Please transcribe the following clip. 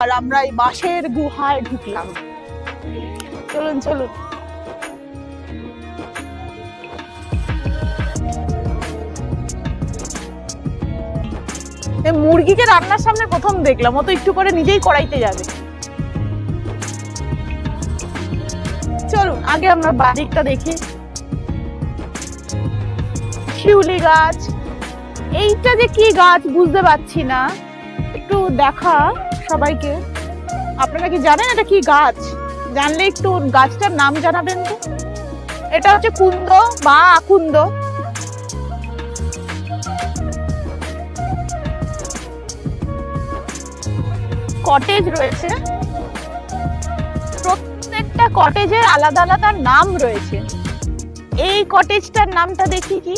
আর আমরা এই বাঁশের গুহায় ঢুকলাম। চলুন চলুন। মুরগিকে রান্নার সামনে প্রথম দেখলাম, ও তো একটু করে নিজেই কড়াইতে যাবে। চলুন আগে আমরা বাড়িটা দেখি। শিউলি গাছ, এইটা যে কি গাছ বুঝতে পারছি না, একটু দেখা সবাইকে। আপনারা কি জানেন এটা কি গাছ? জানলে একটু গাছটার নাম জানাবেন তো। এটা হচ্ছে কুন্দ বা আকুন্দ। কটেজ রয়েছে, প্রত্যেকটা কটেজের আলাদা আলাদা নাম রয়েছে। এই কটেজটার নামটা দেখি কি।